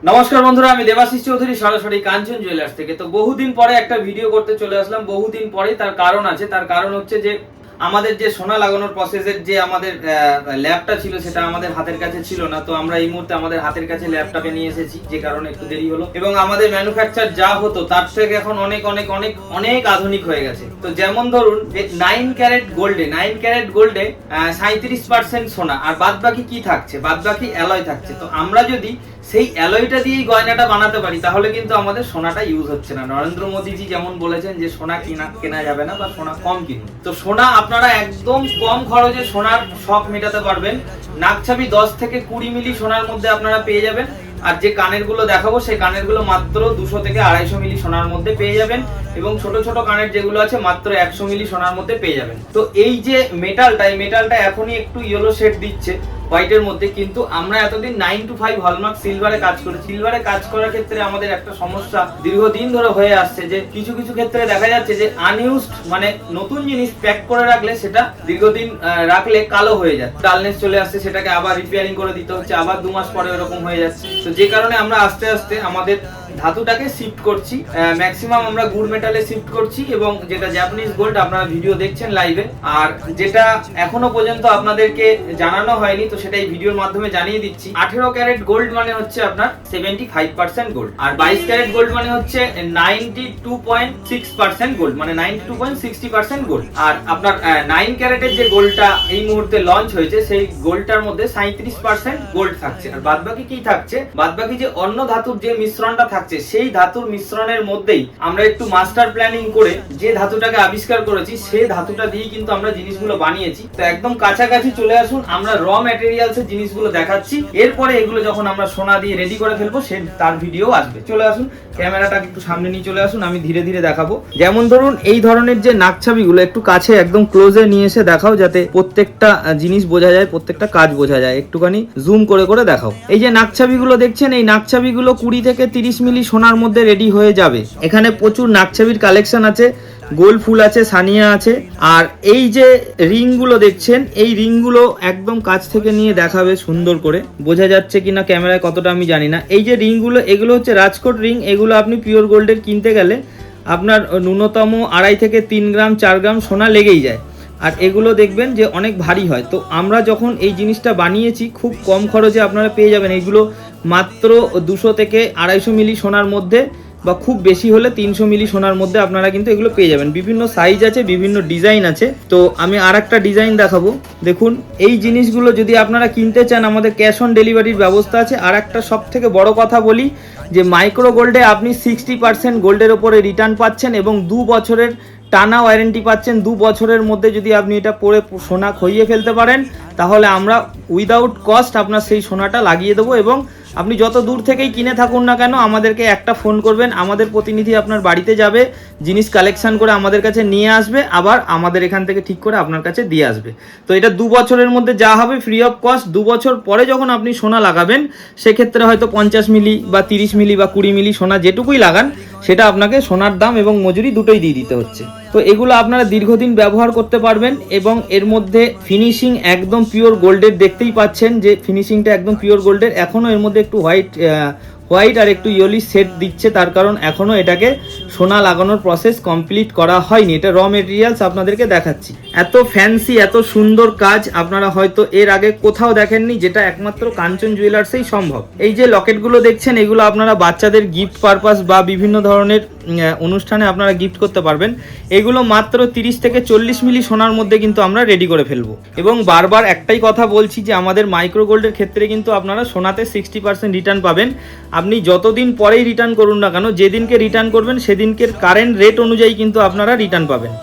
নমস্কার বন্ধুরা, আমি দেবাশিস চৌধুরী সরাসরি কাঞ্চন জুয়েলার্স থেকে। তো বহুদিন পরে একটা ভিডিও করতে চলে আসলাম। বহুদিন পরে, তার কারণ আছে। তার কারণ হচ্ছে যে আমাদের যে সোনা লাগানোর প্রসেসের যে আমাদের ল্যাবটা ছিল, সেটা আমাদের হাতের কাছে ছিল না। তো আমরা এই মুহূর্তে আমাদের হাতের কাছে ল্যাবটাকে নিয়ে এসেছি, যে কারণে একটু দেরি হলো। এবং আমাদের ম্যানুফ্যাকচার যা হতো তার থেকে এখন অনেক অনেক অনেক অনেক আধুনিক হয়ে গেছে। তো যেমন ধরুন 9 ক্যারেট গোল্ডে 37% সোনা, আর বাদ বাকি কি থাকছে? বাদ বাকি অ্যালয় থাকছে। তো আমরা যদি সেই অ্যালয়টা দিয়েই গয়নাটা বানাতে পারি, তাহলে কিন্তু আমাদের সোনাটা ইউজ হচ্ছে না। নরেন্দ্র মোদীজি যেমন বলেছেন যে সোনা কেনা যাবে না, বা সোনা কম কিনুন। তো সোনা আপনারা একদম কম খরচে সোনার শখ মেটাতে পারবেন। নাকছাবি 10 থেকে 20 মিলি সোনার মধ্যে আপনারা পেয়ে যাবেন। আর যে কানের গুলো দেখাবো, সেই কানের গুলো মাত্র 200 থেকে 250 মিলি সোনার মধ্যে পেয়ে যাবেন। এবং ছোট ছোট কানের যেগুলো আছে মাত্র 100 মিলি সোনার মধ্যে পেয়ে যাবেন। তো এই যে মেটালটা এখনই একটু ইয়েলো শেড দিচ্ছে হোয়াইটের মধ্যে, কিন্তু আমরা এতদিন 9 to 5 হলমার্ক সিলভারে কাজ করি। সিলভারে কাজ করার ক্ষেত্রে আমাদের একটা সমস্যা দীর্ঘদিন ধরে হয়ে আসছে, যে কিছু কিছু ক্ষেত্রে দেখা যাচ্ছে যে আনইউজড, মানে নতুন জিনিস প্যাক করে রাখলে সেটা দীর্ঘদিন রাখলে কালো হয়ে যায়, ডালনেস চলে আসছে, সেটাকে আবার রিপেয়ারিং করে দিতে হচ্ছে, আবার 2 মাস পরে এরকম হয়ে যাচ্ছে। তো যে কারণে আমরা আস্তে আস্তে আমাদের ধাতুটাকে শিফট করছি। ম্যাক্সিমাম আমরা গুড মেটালে শিফট করছি, এবং যেটা জাপানিজ গোল্ড আপনারা ভিডিও দেখছেন লাইভে, আর যেটা এখনো পর্যন্ত আপনাদেরকে জানানো হয়নি, তো সেটা এই ভিডিওর মাধ্যমে জানিয়ে দিচ্ছি। 18 ক্যারেট গোল্ড মানে হচ্ছে আপনার 75% গোল্ড, আর 22 ক্যারেট গোল্ড মানে হচ্ছে 92.6% গোল্ড, মানে 92.60% গোল্ড। আর আপনার 9 ক্যারেটের যে গোল্ডটা এই মুহূর্তে লঞ্চ হয়েছে, সেই গোল্ডটার মধ্যে 37% গোল্ড থাকছে। আর বাদবাকি কি থাকছে? বাদবাকি যে অন্য ধাতুর যে মিশ্রণটা থাকছে, সেই ধাতুর মিশ্রণের মধ্যেই আমরা একটু মাস্টার প্ল্যানিং করে যে ধাতুটাকে আবিষ্কার করেছি, সেই ধাতুটা দিয়ে কিন্তু আমরা জিনিসগুলো বানিয়েছি। তো একদম কাছাকাছি চলে আসুন, আমরা র ম্যাটেরিয়ালস এর জিনিসগুলো দেখাচ্ছি। এরপরে এগুলো যখন আমরা সোনা দিয়ে রেডি করে ফেলবো, সে তার ভিডিও আসবে। চলে আসুন, ক্যামেরাটাকে একটু সামনে নিয়ে চলে আসুন, আমি ধীরে ধীরে দেখাবো। যেমন ধরুন এই ধরনের যে নাকছাবিগুলো একটু কাছে একদম ক্লোজে নিয়ে এসে দেখাও, যাতে প্রত্যেকটা জিনিস বোঝা যায়, প্রত্যেকটা কাজ বোঝা যায়। একটুখানি জুম করে করে দেখাও। এই যে নাকছাবিগুলো দেখছেন, এই নাকছাবিগুলো 20 থেকে 30 মিলি সোনার মধ্যে রেডি হয়ে যাবে। এখানে প্রচুর নাকছাবির কালেকশন আছে, গোল ফুল আছে, সানিয়া আছে। আর এই যে রিং গুলো দেখছেন, এই রিং গুলো একদম কাছ থেকে নিয়ে দেখাবে সুন্দর করে। বোঝা যাচ্ছে কিনা ক্যামেরায় কতটা আমি জানি না। এই যে রিং গুলো, এগুলো হচ্ছে রাজকোট রিং। এগুলো আপনি পিওর গোল্ডের কিনতে গেলে আপনার ন্যূনতম 2.5 থেকে 3 গ্রাম 4 গ্রাম সোনা লেগেই যায়। আর এগুলো দেখবেন যে অনেক ভারী হয়। তো আমরা যখন এই জিনিসটা বানিয়েছি, খুব কম খরচে আপনারা পেয়ে যাবেন এগুলো মাত্র 200 থেকে 250 মিলি সোনার মধ্যে, বা খুব বেশি হলে 300 মিলি সোনার মধ্যে আপনারা কিন্তু এগুলো পেয়ে যাবেন। বিভিন্ন সাইজ আছে, বিভিন্ন ডিজাইন আছে। তো আমি আর একটা ডিজাইন দেখাবো। দেখুন, এই জিনিসগুলো যদি আপনারা কিনতে চান, আমাদের ক্যাশ অন ডেলিভারির ব্যবস্থা আছে। আর একটা সব থেকে বড় কথা বলি, যে মাইক্রো গোল্ডে আপনি 60% গোল্ডের ওপরে রিটার্ন পাচ্ছেন, এবং 2 বছরের টানা ওয়ারেন্টি পাচ্ছেন। 2 বছরের মধ্যে যদি আপনি এটা পরে সোনা খইয়ে ফেলতে পারেন, তাহলে আমরা উইদাউট কস্ট আপনার সেই সোনাটা লাগিয়ে দেবো। এবং আপনি যত দূর থেকেই কিনে থাকুন না কেন, আমাদেরকে একটা ফোন করবেন, আমাদের প্রতিনিধি আপনার বাড়িতে যাবে, জিনিস কালেকশন করে আমাদের কাছে নিয়ে আসবে, আবার আমাদের এখান থেকে ঠিক করে আপনার কাছে দিয়ে আসবে। তো এটা 2 বছরের মধ্যে যা হবে ফ্রি অফ কস্ট। 2 বছর পরে যখন আপনি সোনা লাগাবেন, সেক্ষেত্রে হয়তো 50 মিলি বা 30 মিলি বা 20 মিলি সোনা যেটুকুই লাগান, সেটা আপনাকে সোনার দাম এবং মজুরি দুটোই দিয়ে দিতে হচ্ছে। তো এগুলো আপনারা দীর্ঘদিন ব্যবহার করতে পারবেন। এবং এর মধ্যে ফিনিশিং একদম পিওর গোল্ডের, দেখতেই পাচ্ছেন যে ফিনিশিংটা একদম পিওর গোল্ডের। এখনও এর মধ্যে একটু হোয়াইট আর একটু ইয়েলি সেট দিচ্ছে, তার কারণ এখনও এটাকে সোনা লাগানোর প্রসেস কমপ্লিট করা হয়নি। এটা র মেটেরিয়ালস আপনাদেরকে দেখাচ্ছি। এত ফ্যান্সি, এত সুন্দর কাজ আপনারা হয়তো এর আগে কোথাও দেখেননি, যেটা একমাত্র কাঞ্চন জুয়েলার্সেই সম্ভব। এই যে লকেটগুলো দেখছেন, এগুলো আপনারা বাচ্চাদের গিফট পারপাস বা বিভিন্ন ধরনের অনুষ্ঠানে আপনারা গিফট করতে পারবেন। এগুলো মাত্র 30 থেকে 40 মিলি সোনার মধ্যে কিন্তু আমরা রেডি করে ফেলবো। এবং বারবার একটাই কথা বলছি, যে আমাদের মাইক্রো গোল্ডের ক্ষেত্রে কিন্তু আপনারা সোনাতে 60% রিটার্ন পাবেন। আপনি যতদিন পরেই রিটার্ন করুন না কেন, যেদিনকে রিটার্ন করবেন সেদিনকে কারেন্ট রেট অনুযায়ী কিন্তু আপনারা রিটার্ন পাবেন।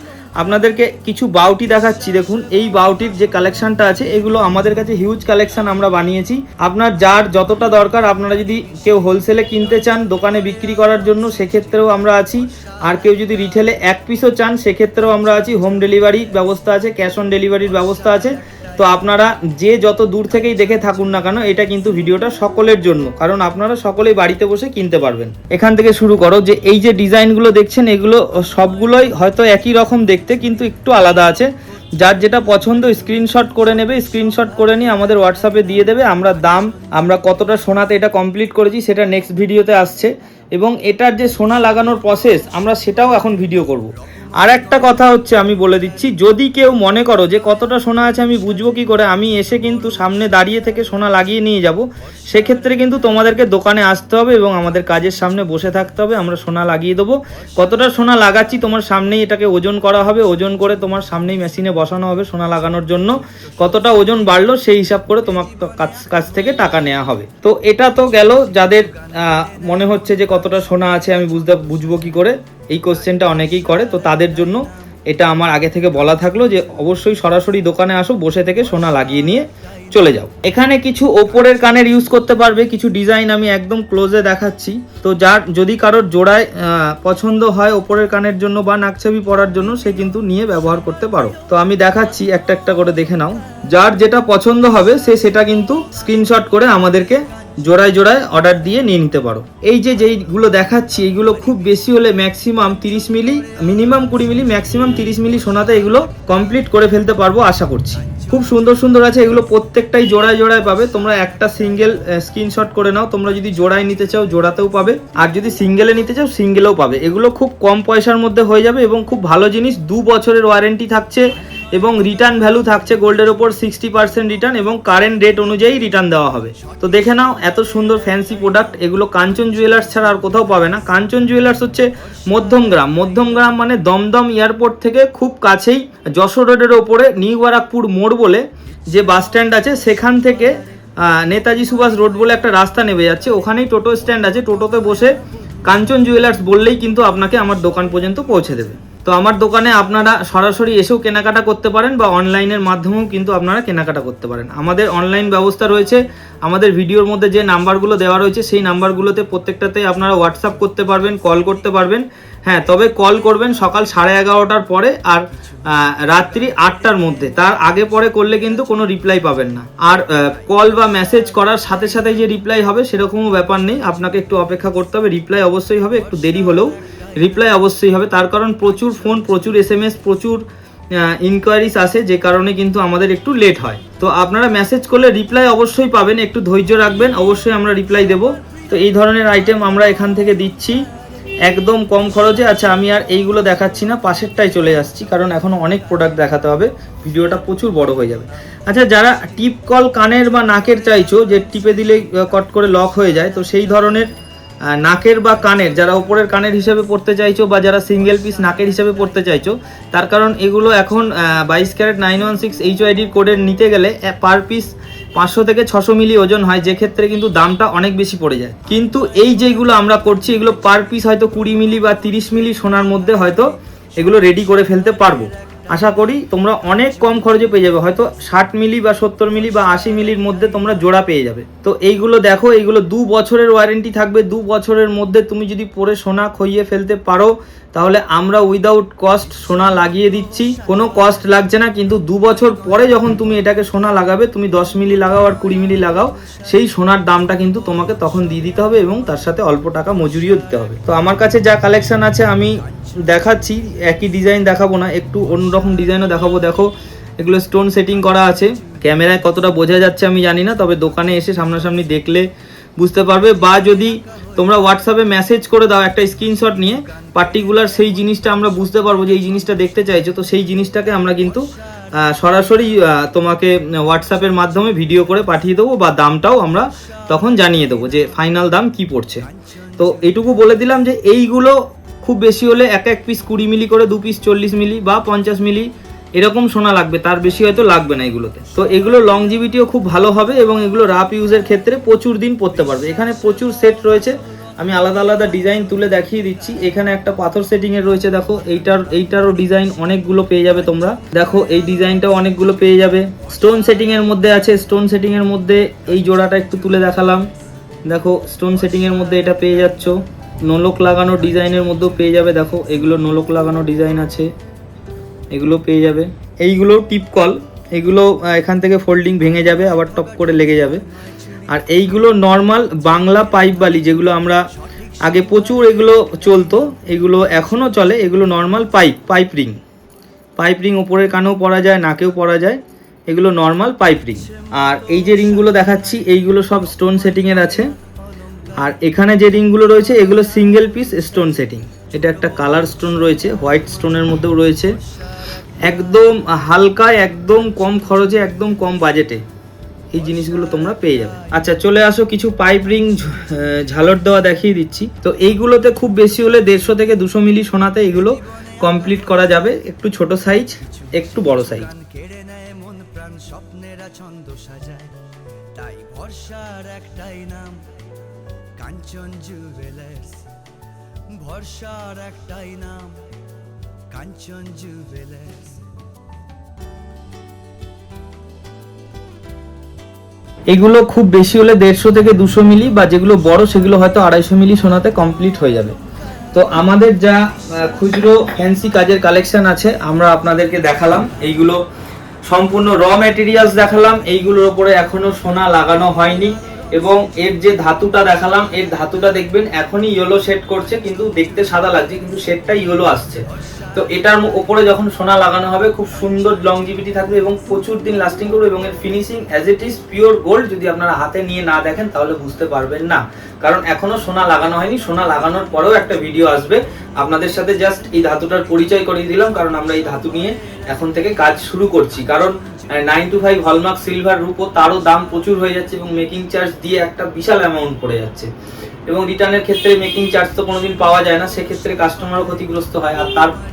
আপনাদেরকে কিছু বাউটি দেখাচ্ছি। দেখুন, এই বাউটির যে কালেকশনটা আছে, এগুলো আমাদের কাছে হিউজ কালেকশন আমরা বানিয়েছি। আপনার যার যতটা দরকার, আপনারা যদি কেউ হোলসেলে কিনতে চান দোকানে বিক্রি করার জন্য, সেক্ষেত্রেও আমরা আছি। আর কেউ যদি রিটেলে 1 পিসও চান, সেক্ষেত্রেও আমরা আছি। হোম ডেলিভারি ব্যবস্থা আছে, ক্যাশ অন ডেলিভারির ব্যবস্থা আছে। তো তো আপনারা যে যত দূর থেকেই দেখে থাকুন না কেন, এটা কিন্তু ভিডিওটা সকলের জন্য, কারণ আপনারা সকলেই বাড়িতে বসে কিনতে পারবেন। এখান থেকে শুরু করো, যে এই যে ডিজাইনগুলো দেখছেন এগুলো সবগুলোই হয়তো একই রকম দেখতে, কিন্তু একটু আলাদা আছে। যার যেটা পছন্দ স্ক্রিনশট করে নেবে, স্ক্রিনশট করে নিয়ে আমাদের হোয়াটসঅ্যাপে দিয়ে দেবে। আমরা কতটা সোনাতে এটা কমপ্লিট করেছি সেটা নেক্সট ভিডিওতে আসছে, এবং এটার যে সোনা লাগানোর প্রসেস আমরা সেটাও এখন ভিডিও করব। আর একটা কথা হচ্ছে, আমি বলে দিচ্ছি, যদি কেউ মনে করো যে কতটা সোনা আছে আমি বুঝবো কি করে, আমি এসে কিন্তু সামনে দাঁড়িয়ে থেকে সোনা লাগিয়ে নিয়ে যাব, সেক্ষেত্রে কিন্তু তোমাদেরকে দোকানে আসতে হবে এবং আমাদের কাজের সামনে বসে থাকতে হবে। আমরা সোনা লাগিয়ে দেবো। কতটা সোনা লাগাচ্ছি তোমার সামনেই এটাকে ওজন করা হবে, ওজন করে তোমার সামনেই মেশিনে বসানো হবে সোনা লাগানোর জন্য। কতটা ওজন বাড়লো সেই হিসাব করে তোমার কাছ থেকে টাকা নেওয়া হবে। তো এটা তো গেল যাদের মনে হচ্ছে যে কতটা সোনা আছে আমি বুঝবো কি করে, এই কোশ্চেনটা অনেকেই করে। তো তাদের জন্য এটা আমার আগে থেকে বলা থাকলো যে অবশ্যই সরাসরি দোকানে আসো, বসে থেকে সোনা লাগিয়ে নিয়ে চলে যাও। এখানে কিছু ওপরের কানের ইউজ করতে পারবে, কিছু ডিজাইন আমি একদম ক্লোজে দেখাচ্ছি। তো যদি কারোর জোড়ায় পছন্দ হয় ওপরের কানের জন্য বা নাকছাবি পরার জন্য, সে কিন্তু নিয়ে ব্যবহার করতে পারো। তো আমি দেখাচ্ছি, একটা একটা করে দেখে নাও। যার যেটা পছন্দ হবে সেটা কিন্তু স্ক্রিনশট করে আমাদেরকে জোড়ায় জোড়ায় অর্ডার দিয়ে নিয়ে নিতে পারো। এই যেইগুলো দেখাচ্ছি এইগুলো খুব বেশি হলে ম্যাক্সিমাম 30 মিলি, মিনিমাম 20 মিলি, ম্যাক্সিমাম 30 মিলি সোনাতে এগুলো কমপ্লিট করে ফেলতে পারবো আশা করছি। খুব সুন্দর সুন্দর আছে এগুলো, প্রত্যেকটাই জোড়ায় জোড়ায় পাবে। তোমরা একটা সিঙ্গেল স্ক্রিনশট করে নাও, তোমরা যদি জোড়ায় নিতে চাও জোড়াতেও পাবে, আর যদি সিঙ্গেলে নিতে চাও সিঙ্গেলেও পাবে। এগুলো খুব কম পয়সার মধ্যে হয়ে যাবে এবং খুব ভালো জিনিস। 2 বছরের ওয়ারেন্টি থাকছে এবং রিটার্ন ভ্যালু থাকছে গোল্ডের ওপর 60% রিটার্ন, এবং কারেন্ট রেট অনুযায়ী রিটার্ন দেওয়া হবে। তো দেখে নাও এত সুন্দর ফ্যান্সি প্রোডাক্ট। এগুলো কাঞ্চন জুয়েলার্স ছাড়া আর কোথাও পাবে না। কাঞ্চন জুয়েলার্স হচ্ছে মধ্যমগ্রাম, মধ্যমগ্রাম মানে দমদম এয়ারপোর্ট থেকে খুব কাছেই, যশোর রোডের ওপরে নিউ বারাকপুর মোড় বলে যে বাস স্ট্যান্ড আছে, সেখান থেকে নেতাজি সুভাষ রোড বলে একটা রাস্তা নেমে যাচ্ছে, ওখানেই টোটো স্ট্যান্ড আছে। টোটোতে বসে কাঞ্চন জুয়েলার্স বললেই কিন্তু আপনাকে আমার দোকান পর্যন্ত পৌঁছে দেবে। তো আমার দোকানে আপনারা সরাসরি এসেও কেনাকাটা করতে পারেন বা অনলাইনের মাধ্যমেও কিন্তু আপনারা কেনাকাটা করতে পারেন। আমাদের অনলাইন ব্যবস্থা রয়েছে। আমাদের ভিডিওর মধ্যে যে নাম্বারগুলো দেওয়া রয়েছে সেই নাম্বারগুলোতে প্রত্যেকটাতে আপনারা হোয়াটসঅ্যাপ করতে পারবেন, কল করতে পারবেন। হ্যাঁ, তবে কল করবেন সকাল 11:30টার পরে আর রাত্রি 8টার মধ্যে। তার আগে পরে করলে কিন্তু কোনো রিপ্লাই পাবেন না। আর কল বা মেসেজ করার সাথে সাথে যে রিপ্লাই হবে সেরকমও ব্যাপার নেই, আপনাকে একটু অপেক্ষা করতে হবে। রিপ্লাই অবশ্যই হবে, একটু দেরি হলেও রিপ্লাই অবশ্যই হবে। তার কারণ প্রচুর ফোন, প্রচুর SMS, প্রচুর ইনকোয়ারিজ আসে, যে কারণে কিন্তু আমাদের একটু লেট হয়। তো আপনারা মেসেজ করলে রিপ্লাই অবশ্যই পাবেন, একটু ধৈর্য রাখবেন, অবশ্যই আমরা রিপ্লাই দেব। তো এই ধরনের আইটেম আমরা এখান থেকে দিচ্ছি একদম কম খরচে। আচ্ছা, আমি আর এইগুলো দেখাচ্ছি না, পাশেরটাই চলে আসছি, কারণ এখনও অনেক প্রোডাক্ট দেখাতে হবে, ভিডিওটা প্রচুর বড় হয়ে যাবে। আচ্ছা, যারা টিপ কল কানের বা নাকের চাইছো, যে টিপে দিলেই কট করে লক হয়ে যায়, তো সেই ধরনের নাকের বা কানের, যারা উপরের কানের হিসেবে পড়তে চাইছো বা যারা সিঙ্গেল পিস নাকের হিসেবে পড়তে চাইছো, তার কারণ এগুলো এখন 22 ক্যারেট 916 HYD কোডের নিতে গেলে পার পিস 500 থেকে 600 মিলি ওজন হয়, যে ক্ষেত্রে কিন্তু দামটা অনেক বেশি পড়ে যায়। কিন্তু এই যেগুলো আমরা করছি এগুলো পার পিস হয়তো 20 মিলি বা 30 মিলি সোনার মধ্যে হয়তো এগুলো রেডি করে ফেলতে পারবো। আশা করি তোমরা অনেক কম খরচে পেয়ে যাবে, হয়তো 60 মিলি বা 70 মিলি বা 80 মিলির মধ্যে তোমরা জোড়া পেয়ে যাবে। তো এইগুলো দেখো, এইগুলো 2 বছরের ওয়ারেন্টি থাকবে। 2 বছরের মধ্যে তুমি যদি পরে সোনা খইয়ে ফেলতে পারো তাহলে আমরা উইদাউট কস্ট সোনা লাগিয়ে দিচ্ছি, কোনো কস্ট লাগছে না। কিন্তু 2 বছর পরে যখন তুমি এটাকে সোনা লাগাবে, তুমি 10 মিলি লাগাও আর 20 মিলি লাগাও, সেই সোনার দামটা কিন্তু তোমাকে তখন দিয়ে দিতে হবে এবং তার সাথে অল্প টাকা মজুরিও দিতে হবে। তো আমার কাছে যা কালেকশন আছে আমি দেখাচ্ছি, একই ডিজাইন দেখাবো না, একটু অন্যরকম ডিজাইনও দেখাবো। দেখো, এগুলো স্টোন সেটিং করা আছে। ক্যামেরায় কতটা বোঝা যাচ্ছে আমি জানি না, তবে দোকানে এসে সামনাসামনি দেখলে বুঝতে পারবে। বা যদি তোমরা হোয়াটসঅ্যাপে মেসেজ করে দাও একটা স্ক্রিনশট নিয়ে, পার্টিকুলার সেই জিনিসটা আমরা বুঝতে পারবো যে এই জিনিসটা দেখতে চাইছো, তো সেই জিনিসটাকে আমরা কিন্তু সরাসরি তোমাকে হোয়াটসঅ্যাপের মাধ্যমে ভিডিও করে পাঠিয়ে দেবো, বা দামটাও আমরা তখন জানিয়ে দেবো যে ফাইনাল দাম কি পড়ছে। তো এইটুকু বলে দিলাম যে এইগুলো খুব বেশি হলে এক পিস 20 মিলি করে, 2 পিস 40 মিলি বা 50 মিলি এরকম সোনা লাগবে, তার বেশি হয়তো লাগবে না এগুলোতে। তো এগুলো লংজিভিটিও খুব ভালো হবে এবং এগুলো রাফ ইউজের ক্ষেত্রে প্রচুর দিন পরতে পারবে। এখানে প্রচুর সেট রয়েছে, আমি আলাদা আলাদা ডিজাইন তুলে দেখিয়ে দিচ্ছি। এখানে একটা পাথর সেটিং এর রয়েছে, দেখো এইটারও ডিজাইন অনেকগুলো পেয়ে যাবে তোমরা। দেখো এই ডিজাইনটাও অনেকগুলো পেয়ে যাবে। স্টোন সেটিং এর মধ্যে আছে, স্টোন সেটিং এর মধ্যে এই জোড়াটা একটু তুলে দেখালাম। দেখো স্টোন সেটিং এর মধ্যে এটা পেয়ে যাচ্ছ। নোলক লাগানো ডিজাইনের মধ্যেও পেয়ে যাবে। দেখো এগুলো নোলক লাগানো ডিজাইন আছে, এগুলো পেয়ে যাবে। এইগুলো টিপ কল, এগুলো এখান থেকে ফোল্ডিং ভেঙে যাবে, আবার টপ করে লেগে যাবে। আর এইগুলো নর্মাল বাংলা পাইপ বালি, যেগুলো আমরা আগে প্রচুর এগুলো চলতো, এগুলো এখনও চলে। এগুলো নর্মাল পাইপ রিং ওপরের কানেও পরা যায়, নাকেও পরা যায়। এগুলো নর্মাল পাইপ রিং। আর এই যে রিংগুলো দেখাচ্ছি এইগুলো সব স্টোন সেটিংয়ের আছে। আর এখানে যে রিংগুলো রয়েছে এগুলো সিঙ্গেল পিস স্টোন সেটিং। এটা একটা কালার স্টোন রয়েছে, হোয়াইট স্টোনের মধ্যেও রয়েছে। একদম হালকা, একদম কম খরচে, একদম কম বাজেটে এই জিনিসগুলো তোমরা পেয়ে যাবে। আচ্ছা, চলে আসো কিছু পাইপ রিং ঝালর দেওয়া দেখিয়ে দিচ্ছি। তো এইগুলোতে খুব বেশি হলে 150 থেকে 200 মিলি সোনাতে এগুলো কমপ্লিট করা যাবে। একটু ছোট সাইজ, একটু বড় সাইজ। স্বপ্নেরা ছন্দ সাজায়, তাই ভরসার একটাই নাম কাঞ্চন জুয়েলার্স। ভরসার একটাই নাম কাঞ্চন জুয়েলার্স। এগুলো খুব বেশি হলে 150 থেকে 200 মিলি, বা যেগুলো বড় সেগুলো হয়তো 250 মিলি সোনাতে কমপ্লিট হয়ে যাবে। তো আমাদের যা খুচরো ফ্যান্সি কাজের কালেকশন আছে আমরা আপনাদেরকে দেখালাম। এইগুলো সম্পূর্ণ র ম্যাটেরিয়ালস দেখালাম। এইগুলোর উপরে এখনো সোনা লাগানো হয়নি। এবং এর যে ধাতুটা দেখালাম, এর ধাতুটা দেখবেন এখনই ইয়েলো শেড করছে, কিন্তু দেখতে সাদা লাগছে, কিন্তু শেডটা ইয়েলো আসছে। তো এটার উপরে যখন সোনা লাগানো হবে খুব সুন্দর লংজিভিটি থাকবে এবং প্রচুর দিন লাস্টিং করবে। এবং এর finishing as it is pure gold. যদি আপনারা হাতে নিয়ে না দেখেন তাহলে বুঝতে পারবেন না, কারণ এখনো সোনা লাগানো হয়নি। সোনা লাগানোর পরেও একটা ভিডিও আসবে। আপনাদের সাথে জাস্ট এই ধাতুটার পরিচয় করিয়ে দিলাম, কারণ আমরা এই ধাতু নিয়ে এখন থেকে কাজ শুরু করছি। কারণ 925 হলমার্ক সিলভার রূপো তারও দাম প্রচুর হয়ে যাচ্ছে এবং মেকিং চার্জ দিয়ে একটা বিশাল অ্যামাউন্ট পড়ে যাচ্ছে। এবং রিটার্নের ক্ষেত্রে মেকিং চার্জ তো কোনোদিন পাওয়া যায় না, সেক্ষেত্রে কাস্টমারও ক্ষতিগ্রস্ত হয়। আর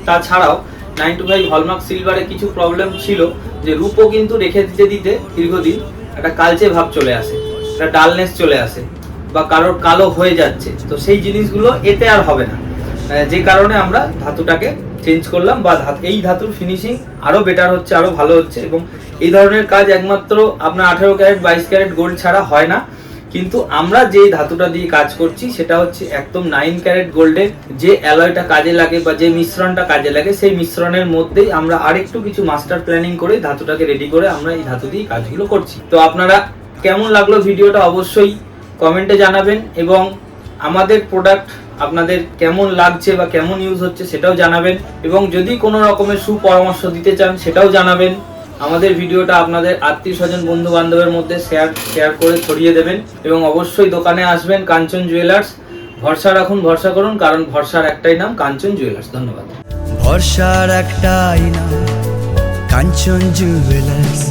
তাছাড়াও 925 হলমার্ক সিলভারে কিছু প্রবলেম ছিল, যে রূপো কিন্তু রেখে দিতে দিতে দীর্ঘদিন একটা কালচে ভাব চলে আসে, একটা ডালনেস চলে আসে, বা কারোর কালো হয়ে যাচ্ছে। তো সেই জিনিসগুলো এতে আর হবে না, যে কারণে আমরা ধাতুটাকে চেঞ্জ করলাম। বা এই ধাতুর ফিনিশিং আরো বেটার হচ্ছে, আরো ভালো হচ্ছে। এবং এই ধরনের কাজ একমাত্র আপনার 18 ক্যারেট 22 ক্যারেট গোল্ড ছাড়া হয় না। কিন্তু আমরা যে ধাতুটা দিয়ে কাজ করছি সেটা হচ্ছে একদম 9 ক্যারেট গোল্ডে যে অ্যালয়টা কাজে লাগে বা যে মিশ্রণটা কাজে লাগে, সেই মিশ্রণের মধ্যেই আমরা আরেকটু কিছু মাস্টার প্ল্যানিং করে ধাতুটাকে রেডি করে আমরা এই ধাতু দিয়ে কাজগুলো করছি। তো আপনারা কেমন লাগলো ভিডিওটা অবশ্যই কমেন্টে জানাবেন। এবং আমাদের প্রোডাক্ট আপনাদের কেমন লাগছে বা কেমন ইউজ হচ্ছে সেটাও জানাবেন। এবং যদি কোনো রকমের সুপরামর্শ দিতে চান সেটাও জানাবেন। আমাদের ভিডিওটা আপনাদের আত্মীয় স্বজন বন্ধু বান্ধবের মধ্যে শেয়ার করে ছড়িয়ে দেবেন। এবং অবশ্যই দোকানে আসবেন কাঞ্চন জুয়েলার্স। ভরসা রাখুন, ভরসা করুন, কারণ ভরসার একটাই নাম কাঞ্চন জুয়েলার্স। ধন্যবাদ। ভরসার একটাই নাম কাঞ্চন জুয়েলার্স।